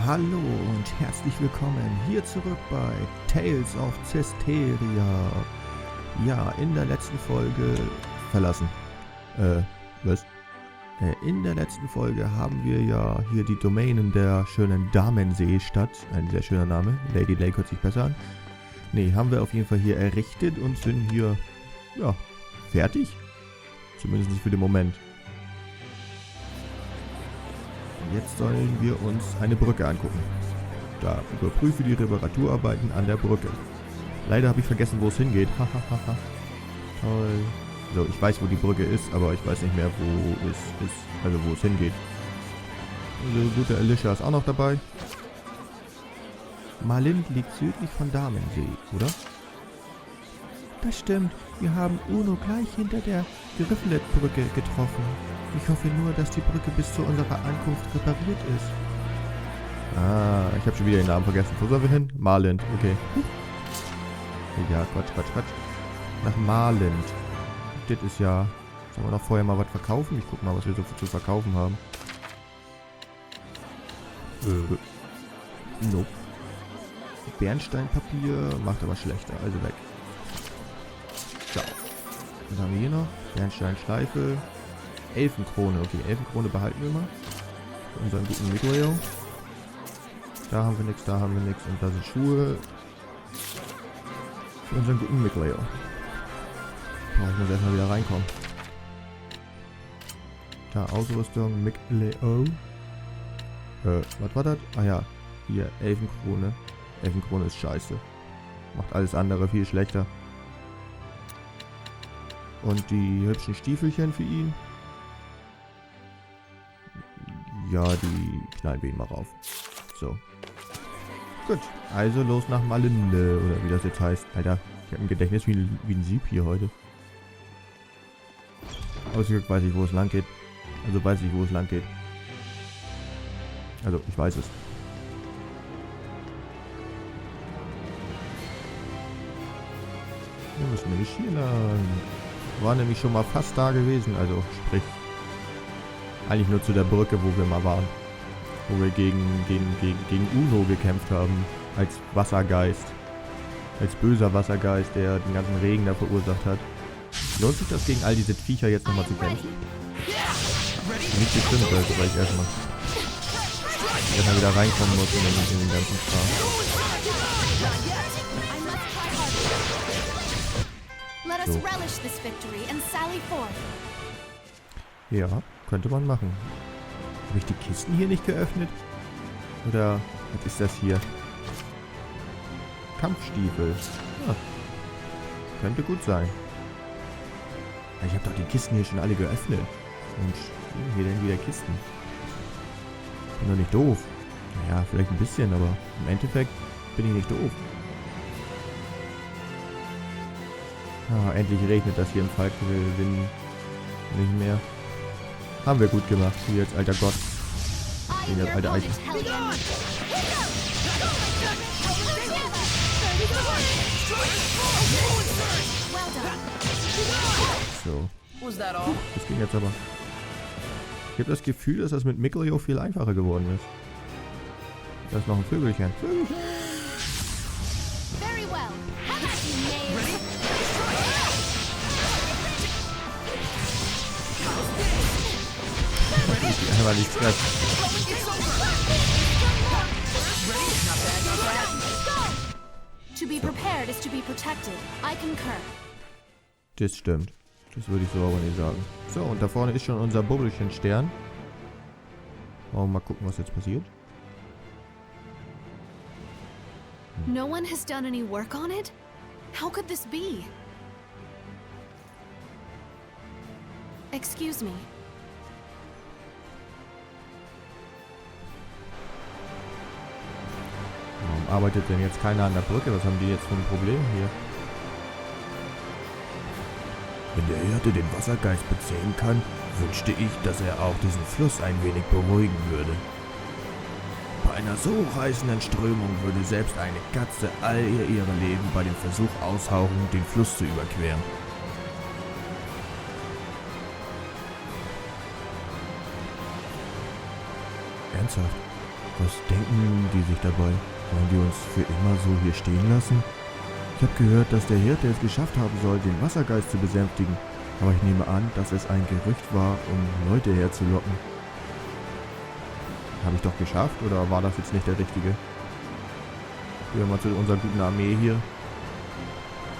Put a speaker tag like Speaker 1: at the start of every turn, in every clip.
Speaker 1: Hallo und herzlich willkommen hier zurück bei Tales of Zestiria. Ja, in der letzten Folge verlassen. In der letzten Folge haben wir ja hier die Domänen der schönen Damenseestadt. Ein sehr schöner Name. Lady Lake hört sich besser an. Ne, haben wir auf jeden Fall hier errichtet und sind hier, ja, fertig. Zumindest nicht für den Moment. Jetzt sollen wir uns eine Brücke angucken. Da überprüfe die Reparaturarbeiten an der Brücke. Leider habe ich vergessen, wo es hingeht. Hahaha. Toll. So, ich weiß, wo die Brücke ist, aber ich weiß nicht mehr, wo es ist. Also, wo es hingeht. Also, gute Alicia ist auch noch dabei. Malind liegt südlich von Damensee, oder? Das stimmt. Wir haben Uno gleich hinter der Grifflet-Brücke getroffen. Ich hoffe nur, dass die Brücke bis zu unserer Ankunft repariert ist. Ah, ich habe schon wieder den Namen vergessen. Wo sollen wir hin? Malind, okay. Ja, Quatsch. Nach Malind. Das ist ja... Sollen wir noch vorher mal was verkaufen? Ich guck mal, was wir so zu verkaufen haben. Nope. Bernsteinpapier macht aber schlechter, also weg. So. Was haben wir hier noch? Bernsteinschleife. Elfenkrone. Okay, Elfenkrone behalten wir mal. Für unseren guten Microyo. Da haben wir nichts, da haben wir nichts. Und da sind Schuhe. Für unseren guten Microyo. Oh, ich muss erstmal wieder reinkommen. Da, Ausrüstung, Microyo. Was war das? Ah ja, hier, Elfenkrone. Elfenkrone ist scheiße. Macht alles andere viel schlechter. Und die hübschen Stiefelchen für ihn. Ja, die knallen wir ihn mal rauf. So. Gut. Also los nach Malinde. Oder wie das jetzt heißt. Alter, ich habe ein Gedächtnis wie ein Sieb hier heute. Ausgerückt weiß ich, wo es lang geht. Also weiß ich, wo es lang geht. Also, ich weiß es. Wir müssen nämlich hier lang. War nämlich schon mal fast da gewesen. Also, sprich... Eigentlich nur zu der Brücke, wo wir mal waren. Wo wir gegen Uno gekämpft haben. Als Wassergeist. Als böser Wassergeist, der den ganzen Regen da verursacht hat. Lohnt sich das, gegen all diese Viecher jetzt nochmal zu kämpfen? Nicht bestimmt, also, weil ich erstmal wieder reinkommen muss in den ganzen Kram. So. Ja, könnte man machen. Habe ich die Kisten hier nicht geöffnet? Oder was ist das hier? Kampfstiefel. Ah. Könnte gut sein. Ich habe doch die Kisten hier schon alle geöffnet. Und hier denn wieder Kisten. Bin doch nicht doof. Naja, vielleicht ein bisschen, aber im Endeffekt bin ich nicht doof. Ah, endlich regnet das hier im Falkenwind nicht mehr. Haben wir gut gemacht, wie jetzt alter Gott. Gegen das alte Eichen. So. Das ging jetzt aber. Ich habe das Gefühl, dass das mit Microyo viel einfacher geworden ist. Da ist noch ein Vögelchen. Einmal nicht Stress.
Speaker 2: To be prepared is to be protected. I concur.
Speaker 1: Das stimmt. Das würde ich so aber nicht sagen. So, und da vorne ist schon unser Bubbelchen-Stern. Oh, mal gucken, was jetzt passiert.
Speaker 2: No one has done any work on it? How could this be? Excuse me.
Speaker 1: Warum arbeitet denn jetzt keiner an der Brücke? Was haben die jetzt für ein Problem hier? Wenn der Hirte den Wassergeist bezähmen kann, wünschte ich, dass er auch diesen Fluss ein wenig beruhigen würde. Bei einer so reißenden Strömung würde selbst eine Katze all ihr Leben bei dem Versuch aushauchen, den Fluss zu überqueren. Ernsthaft? Was denken die sich dabei? Wollen die uns für immer so hier stehen lassen? Ich habe gehört, dass der Hirte es geschafft haben soll, den Wassergeist zu besänftigen. Aber ich nehme an, dass es ein Gerücht war, um Leute herzulocken. Habe ich doch geschafft, oder war das jetzt nicht der richtige? Gehen wir mal zu unserer guten Armee hier.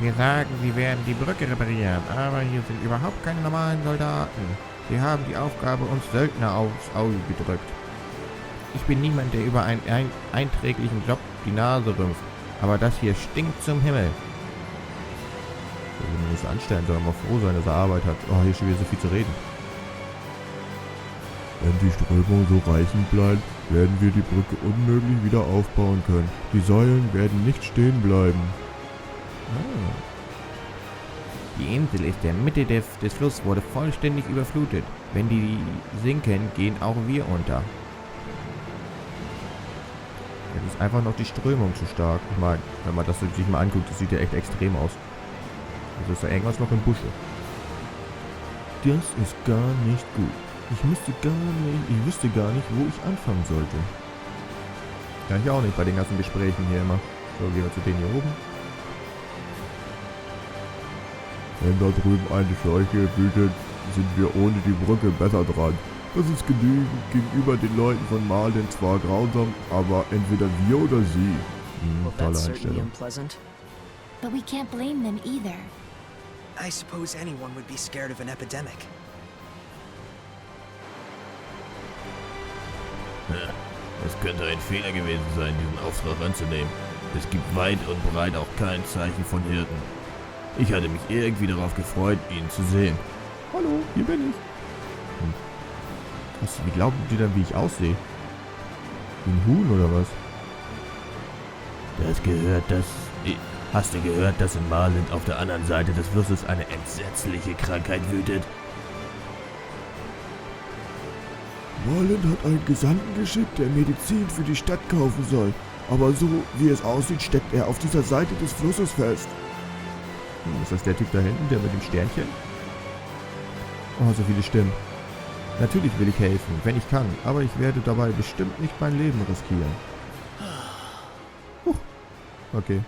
Speaker 1: Wir sagen, sie werden die Brücke reparieren, aber hier sind überhaupt keine normalen Soldaten. Sie haben die Aufgabe, uns Söldner aufs Auge gedrückt. Ich bin niemand, der über einen einträglichen Job die Nase rümpft, aber das hier stinkt zum Himmel. Wenn man das anstellen soll, mal froh sein, dass er Arbeit hat. Oh, hier ist schon wieder so viel zu reden. Wenn die Strömung so reißend bleibt, werden wir die Brücke unmöglich wieder aufbauen können. Die Säulen werden nicht stehen bleiben. Ah. Die Insel ist der Mitte des Flusses, wurde vollständig überflutet. Wenn die sinken, gehen auch wir unter. Jetzt ist einfach noch die Strömung zu stark. Ich meine, wenn man das sich mal anguckt, das sieht ja echt extrem aus. Also ist da irgendwas noch im Busche. Das ist gar nicht gut. Ich wüsste gar nicht, wo ich anfangen sollte. Ja, ich auch nicht bei den ganzen Gesprächen hier immer. So, gehen wir zu denen hier oben. Wenn da drüben eine Scheuche wütet, sind wir ohne die Brücke besser dran. Das ist gegenüber den Leuten von Malen zwar grausam, aber entweder wir oder sie. Tolle Einstellung.
Speaker 3: But we can't blame them either.
Speaker 4: I suppose anyone would be scared of an epidemic.
Speaker 5: Ja, es könnte ein Fehler gewesen sein, diesen Auftrag anzunehmen. Es gibt weit und breit auch kein Zeichen von Hirten. Ich hatte mich irgendwie darauf gefreut, ihn zu sehen.
Speaker 1: Hallo, hier bin ich. Wie glauben die denn, wie ich aussehe? Wie ein Huhn oder was?
Speaker 5: Hast du gehört, dass in Marland auf der anderen Seite des Flusses eine entsetzliche Krankheit wütet?
Speaker 1: Marland hat einen Gesandten geschickt, der Medizin für die Stadt kaufen soll. Aber so wie es aussieht, steckt er auf dieser Seite des Flusses fest. Ist das der Typ da hinten, der mit dem Sternchen? Oh, so viele Stimmen. Natürlich will ich helfen, wenn ich kann, aber ich werde dabei bestimmt nicht mein Leben riskieren. Okay.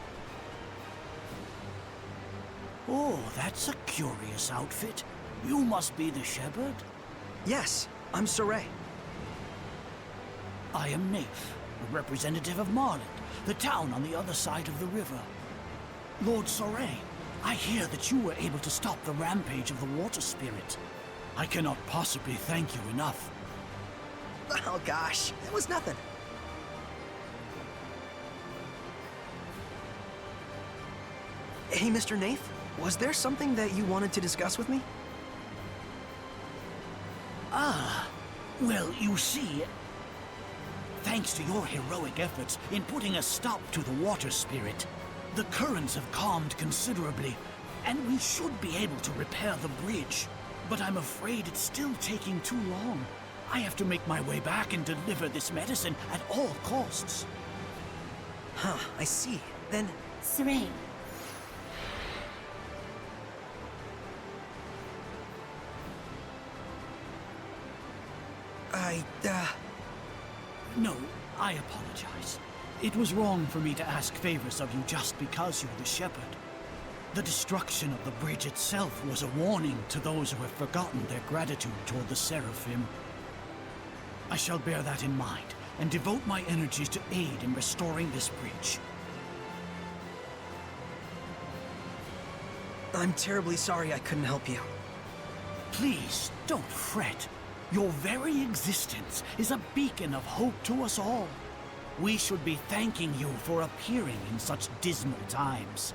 Speaker 6: Oh, that's a curious outfit. You must be the shepherd?
Speaker 4: Yes, I'm Saray.
Speaker 6: I am Nafe, a representative of Marland, the town on the other side of the river. Lord Saray, I hear that you were able to stop the rampage of the water spirit. I cannot possibly thank you enough.
Speaker 4: Oh gosh, it was nothing. Hey, Mr. Nafe, was there something that you wanted to discuss with me?
Speaker 6: Well, you see, thanks to your heroic efforts in putting a stop to the water spirit, the currents have calmed considerably, and we should be able to repair the bridge. But I'm afraid it's still taking too long. I have to make my way back and deliver this medicine at all costs.
Speaker 4: Huh, I see. Then...
Speaker 3: Saray,
Speaker 6: No, I apologize. It was wrong for me to ask favors of you just because you're the shepherd. The destruction of the bridge itself was a warning to those who have forgotten their gratitude toward the Seraphim. I shall bear that in mind and devote my energies to aid in restoring this bridge.
Speaker 4: I'm terribly sorry I couldn't help you.
Speaker 6: Please, don't fret. Your very existence is a beacon of hope to us all. We should be thanking you for appearing in such dismal times.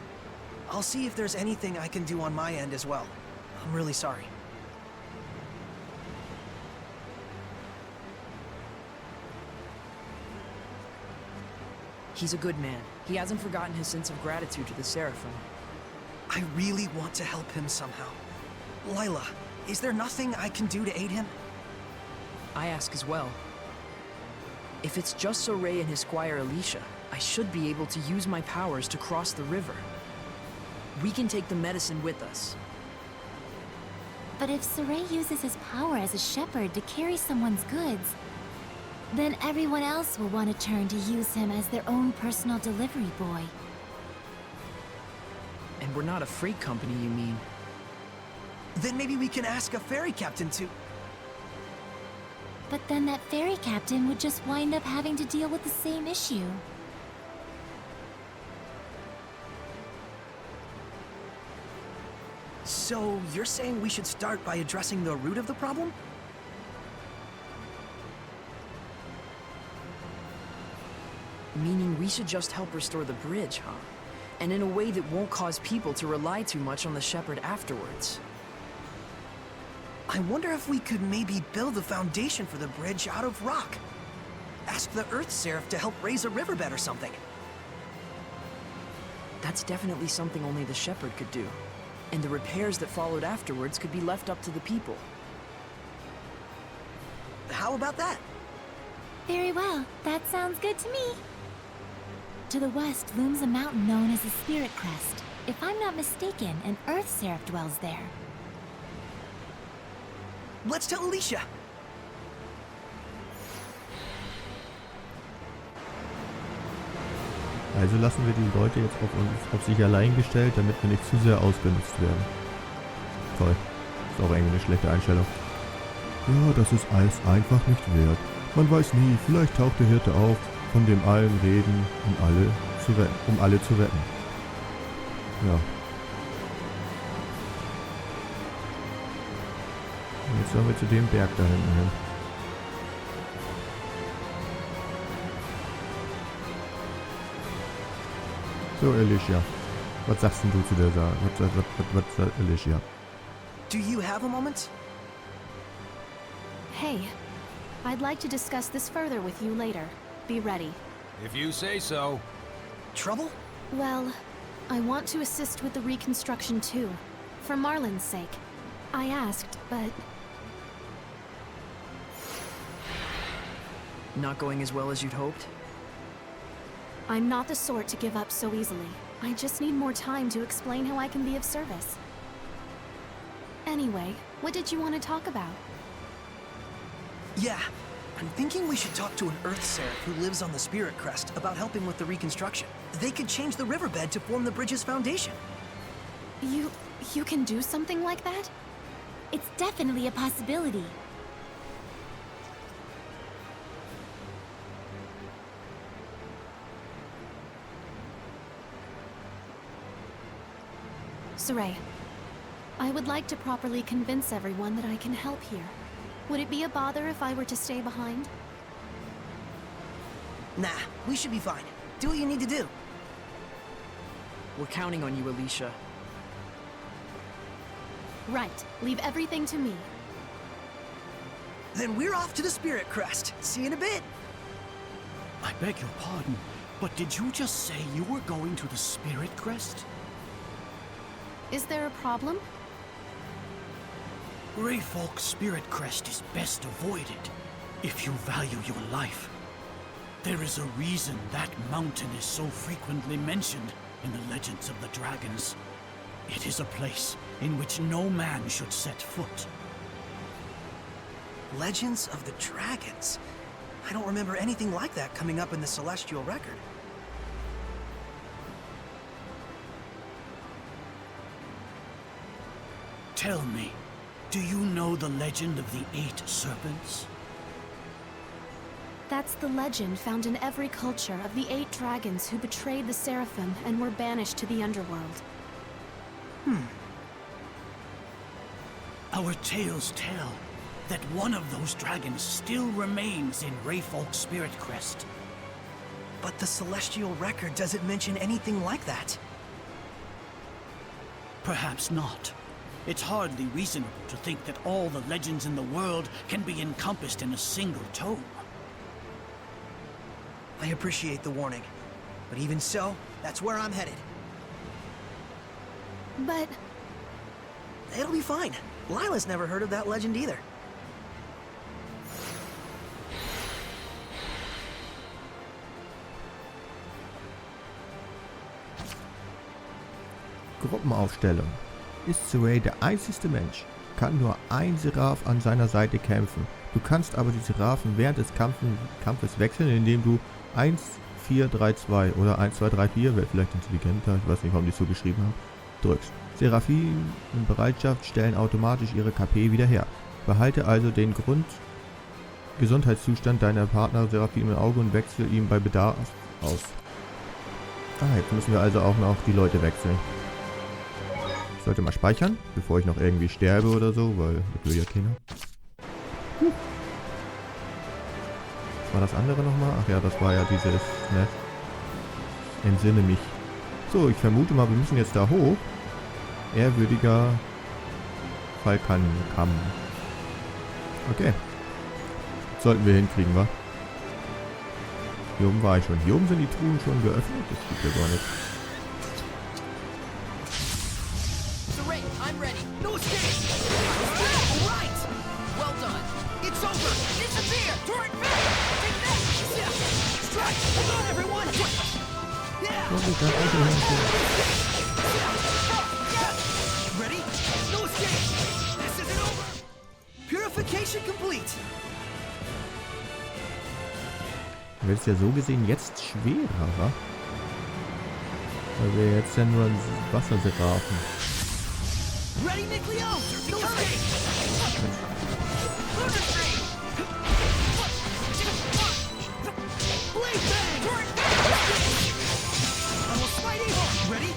Speaker 4: I'll see if there's anything I can do on my end as well. I'm really sorry.
Speaker 7: He's a good man. He hasn't forgotten his sense of gratitude to the Seraphim.
Speaker 4: I really want to help him somehow. Lila, is there nothing I can do to aid him?
Speaker 7: I ask as well. If it's just Saray and his squire Alicia, I should be able to use my powers to cross the river. We can take the medicine with us.
Speaker 3: but if Saray uses his power as a shepherd to carry someone's goods, Then everyone else will want to turn to use him as their own personal delivery boy.
Speaker 7: And we're not a freight company, you mean?
Speaker 4: Then maybe we can ask a ferry captain to...
Speaker 3: But then that ferry captain would just wind up having to deal with the same issue.
Speaker 4: So, you're saying we should start by addressing the root of the problem?
Speaker 7: Meaning we should just help restore the bridge, huh? And in a way that won't cause people to rely too much on the shepherd afterwards.
Speaker 4: I wonder if we could maybe build the foundation for the bridge out of rock. Ask the Earth Seraph to help raise a riverbed or something.
Speaker 7: That's definitely something only the shepherd could do. And the repairs that followed afterwards could be left up to the people.
Speaker 4: How about that?
Speaker 3: Very well. That sounds good to me. To the west looms a mountain known as the Spirit Crest. If I'm not mistaken, an Earth Seraph dwells there.
Speaker 4: Let's tell Alicia.
Speaker 1: Also lassen wir die Leute jetzt auf sich allein gestellt, damit wir nicht zu sehr ausgenutzt werden. Toll. Ist auch irgendwie eine schlechte Einstellung. Ja, das ist alles einfach nicht wert. Man weiß nie, vielleicht taucht der Hirte auf, von dem allen reden, um alle zu retten. Ja. Und jetzt sollen wir zu dem Berg da hinten hin. So, Alicia. Was sagst denn du zu der Sache? Was sagt Alicia?
Speaker 4: Do you have a moment?
Speaker 2: Hey, I'd like to discuss this further with you later. Be ready.
Speaker 8: If you say so.
Speaker 4: Trouble?
Speaker 2: Well, I want to assist with the reconstruction too, for Marlin's sake. I asked, but...
Speaker 7: Not going as well as you'd hoped?
Speaker 2: I'm not the sort to give up so easily. I just need more time to explain how I can be of service. Anyway, what did you want to talk about?
Speaker 4: Yeah, I'm thinking we should talk to an Earth Seraph who lives on the Spirit Crest about helping with the reconstruction. They could change the riverbed to form the bridge's foundation.
Speaker 2: You can do something like that?
Speaker 3: It's definitely a possibility.
Speaker 2: Saray, I would like to properly convince everyone that I can help here. Would it be a bother if I were to stay behind?
Speaker 4: Nah, we should be fine. Do what you need to do.
Speaker 7: We're counting on you, Alicia.
Speaker 2: Right. Leave everything to me.
Speaker 4: Then we're off to the Spirit Crest. See you in a bit.
Speaker 6: I beg your pardon, but did you just say you were going to the Spirit Crest?
Speaker 2: Is there a problem?
Speaker 6: Greyfolk's Spirit Crest is best avoided if you value your life. There is a reason that mountain is so frequently mentioned in the legends of the dragons. It is a place in which no man should set foot.
Speaker 4: Legends of the Dragons? I don't remember anything like that coming up in the Celestial Record.
Speaker 6: Tell me, do you know the legend of the 8 serpents?
Speaker 2: That's the legend found in every culture of the 8 dragons who betrayed the Seraphim and were banished to the underworld.
Speaker 6: Our tales tell that one of those dragons still remains in Greyfolk's Spirit Crest.
Speaker 4: But the Celestial Record doesn't mention anything like that.
Speaker 6: Perhaps not. It's hardly reasonable to think that all the legends in the world can be encompassed in a single tome.
Speaker 4: I appreciate the warning, but even so, that's where I'm headed.
Speaker 2: But...
Speaker 4: It'll be fine. Lila's never heard of that legend either.
Speaker 1: Gruppenaufstellung. Ist Saray der einzigste Mensch, kann nur ein Seraph an seiner Seite kämpfen. Du kannst aber die Seraphen während des Kampfes wechseln, indem du 1, 4, 3, 2 oder 1, 2, 3, 4, wäre vielleicht intelligenter, ich weiß nicht, warum die es so geschrieben haben, drückst. Seraphim in Bereitschaft stellen automatisch ihre KP wieder her. Behalte also den Gesundheitszustand deiner Partner Seraphim im Auge und wechsle ihn bei Bedarf aus. Ah, jetzt müssen wir also auch noch die Leute wechseln. Ich sollte mal speichern, bevor ich noch irgendwie sterbe oder so, weil das will ja keiner. Was war das andere nochmal? Ach ja, das war ja dieses, ne? Entsinne mich. So, ich vermute mal, wir müssen jetzt da hoch. Ehrwürdiger Falkan. Okay. Sollten wir hinkriegen, wa? Hier oben war ich schon. Hier oben sind die Truhen schon geöffnet. Das gibt ja gar nicht.
Speaker 7: So Ray, I'm ready. No escape! All right! Well done. It's over! Disappear! Turret back! Take that! Yeah. Strike! Hold on, everyone! Yeah!
Speaker 4: Ready? No escape! This isn't over! Purification complete!
Speaker 1: Wird es ja so gesehen jetzt schwerer, wa? Weil wir jetzt ja nur ein Wasserseraphen.
Speaker 4: Ready, Nickleo? No escape! Blade bang! Almost fighting! Ready?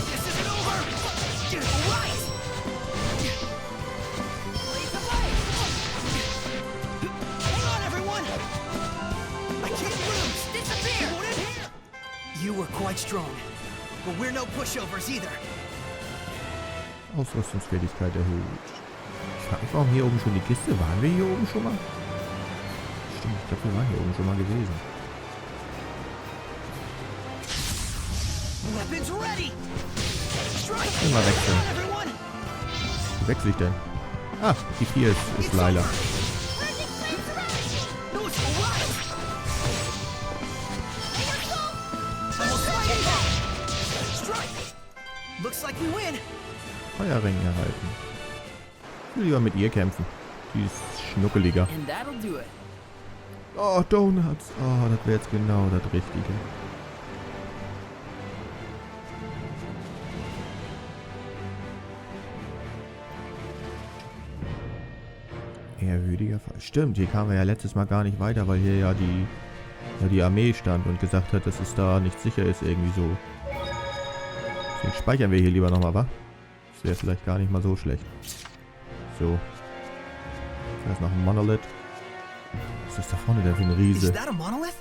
Speaker 4: This isn't over! Right! Lead the way! Hang on, everyone! I can't lose! Disappear! You won't in here! You were quite strong, but we're no pushovers either.
Speaker 1: Ausrüstungsfähigkeit erhöht. Ich frage mich, warum hier oben schon die Kiste? Waren wir hier oben schon mal? Stimmt, ich glaube, wir waren hier oben schon mal gewesen.
Speaker 4: Weapons ready!
Speaker 1: Immer wechseln. Wie wechsle ich denn? Ah, die 4 ist Leider.
Speaker 4: Looks like we win.
Speaker 1: Feuerring erhalten. Ich will lieber mit ihr kämpfen. Die ist schnuckeliger.
Speaker 7: And that'll do it.
Speaker 1: Oh, Donuts. Oh, das wäre jetzt genau das Richtige. Ehrwürdiger Fall. Stimmt, hier kamen wir ja letztes Mal gar nicht weiter, weil hier ja die Armee stand und gesagt hat, dass es da nicht sicher ist, irgendwie so. Deswegen speichern wir hier lieber nochmal, wa? Das wäre vielleicht gar nicht mal so schlecht. So. Da ist noch ein Monolith. Was ist da vorne denn für ein Riese?
Speaker 4: Is that a monolith?